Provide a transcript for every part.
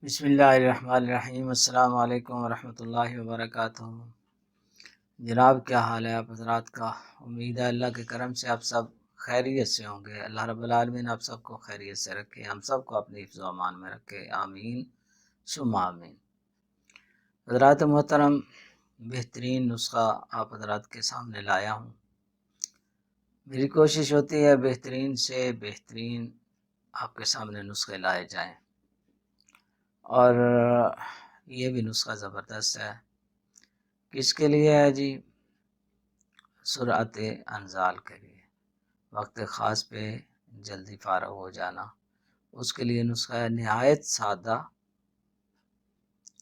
بسم اللہ الرحمن الرحیم۔ السلام علیکم ورحمۃ اللہ وبرکاتہ۔ جناب کیا حال ہے آپ حضرات کا؟ امید ہے اللہ کے کرم سے آپ سب خیریت سے ہوں گے۔ اللہ رب العالمین آپ سب کو خیریت سے رکھے، ہم سب کو اپنی حفظ و امان میں رکھے، آمین ثم آمین۔ حضرات محترم، بہترین نسخہ آپ حضرات کے سامنے لایا ہوں۔ میری کوشش ہوتی ہے بہترین سے بہترین آپ کے سامنے نسخے لائے جائیں، اور یہ بھی نسخہ زبردست ہے۔ کس کے لیے ہے جی؟ سرعت انزال کے لیے، وقت خاص پہ جلدی فارغ ہو جانا، اس کے لیے نسخہ ہے نہایت سادہ،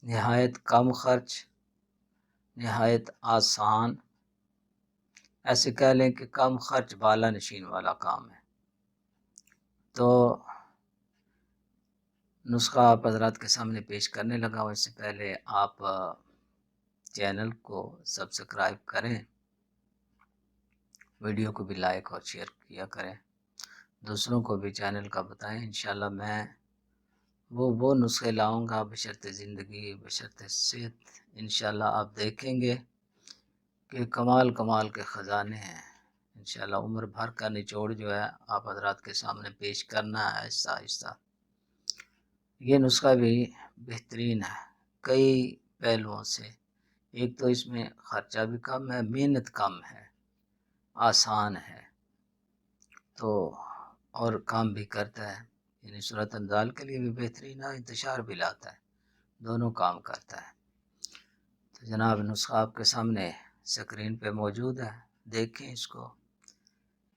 نہایت کم خرچ، نہایت آسان، ایسے کہہ لیں کہ کم خرچ بالا نشین والا کام ہے۔ تو نسخہ آپ حضرات کے سامنے پیش کرنے لگا ہوں، اس سے پہلے آپ چینل کو سبسکرائب کریں، ویڈیو کو بھی لائک اور شیئر کیا کریں، دوسروں کو بھی چینل کا بتائیں۔ انشاءاللہ میں وہ نسخے لاؤں گا بشرط زندگی، بشرط صحت۔ انشاءاللہ آپ دیکھیں گے کہ کمال کے خزانے ہیں۔ انشاءاللہ عمر بھر کا نچوڑ جو ہے آپ حضرات کے سامنے پیش کرنا ہے آہستہ آہستہ۔ یہ نسخہ بھی بہترین ہے کئی پہلوؤں سے۔ ایک تو اس میں خرچہ بھی کم ہے، محنت کم ہے، آسان ہے، تو اور کام بھی کرتا ہے، یعنی صورت انزال کے لیے بھی بہترین ہے، انتشار بھی لاتا ہے، دونوں کام کرتا ہے۔ تو جناب نسخہ آپ کے سامنے سکرین پہ موجود ہے، دیکھیں اس کو۔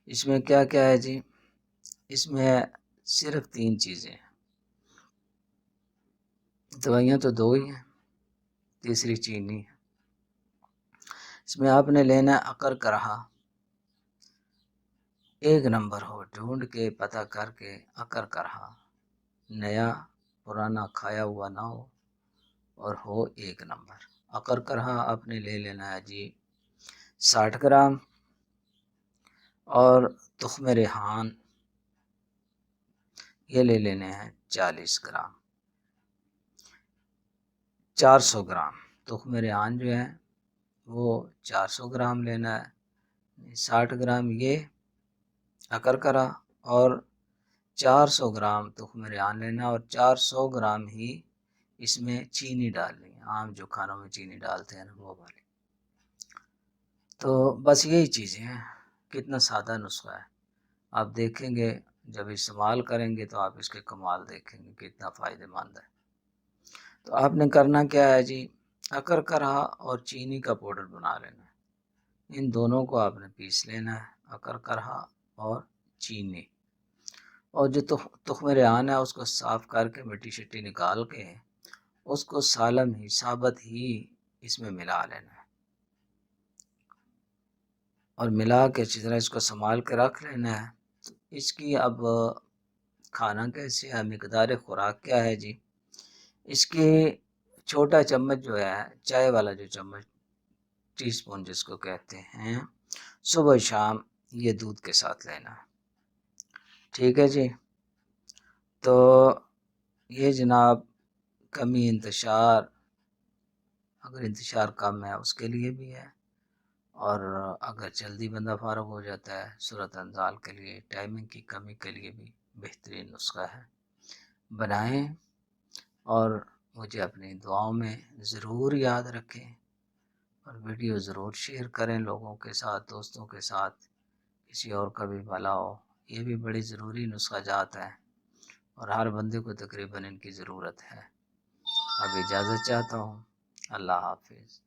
اس میں کیا کیا ہے جی؟ اس میں صرف 3 چیزیں ہیں، دوائیاں تو 2 ہی ہیں، تیسری چیز نہیں ہے۔ اس میں آپ نے لینا عقر کرہا، 1 نمبر ہو، ڈھونڈ کے پتہ کر کے عقر کرہا، نیا پرانا کھایا ہوا نہ ہو اور ہو 1 نمبر۔ عقر کرہا آپ نے لے لینا ہے جی 60 گرام، اور تخم ریحان یہ لے لینے ہیں 40 گرام۔ 400 گرام تخم ریحان جو ہے وہ 400 گرام لینا ہے، 60 گرام یہ عقر کرا، اور 400 گرام تخم ریحان لینا، اور 400 گرام ہی اس میں چینی ڈالنی ہے، عام جو کھانوں میں چینی ڈالتے ہیں نا وہ والی۔ تو بس یہی چیزیں ہیں، کتنا سادہ نسخہ ہے۔ آپ دیکھیں گے جب استعمال کریں گے تو آپ اس کے کمال دیکھیں گے کتنا فائدہ مند ہے۔ تو آپ نے کرنا کیا ہے جی؟ عقر کرہا اور چینی کا پاؤڈر بنا لینا ہے، ان دونوں کو آپ نے پیس لینا ہے، عقر کرہا اور چینی۔ اور جو تخم ریحان ہے اس کو صاف کر کے مٹی شٹی نکال کے اس کو سالم ہی ثابت ہی اس میں ملا لینا ہے، اور ملا کے اچھی طرح اس کو سنبھال کے رکھ لینا ہے۔ تو اس کی اب کھانا کیسے ہے، مقدار خوراک کیا ہے جی؟ اس کی چھوٹا چمچ جو ہے، چائے والا جو چمچ، ٹی سپون جس کو کہتے ہیں، صبح شام یہ دودھ کے ساتھ لینا ہے، ٹھیک ہے جی؟ تو یہ جناب کمی انتشار، اگر انتشار کم ہے اس کے لیے بھی ہے، اور اگر جلدی بندہ فارغ ہو جاتا ہے صورت انزال کے لیے، ٹائمنگ کی کمی کے لیے بھی بہترین نسخہ ہے۔ بنائیں اور مجھے اپنی دعاؤں میں ضرور یاد رکھیں، اور ویڈیو ضرور شیئر کریں لوگوں کے ساتھ، دوستوں کے ساتھ، کسی اور کا بھی بھلا ہو۔ یہ بھی بڑی ضروری نسخہ جات ہے، اور ہر بندے کو تقریباً ان کی ضرورت ہے۔ اب اجازت چاہتا ہوں، اللہ حافظ۔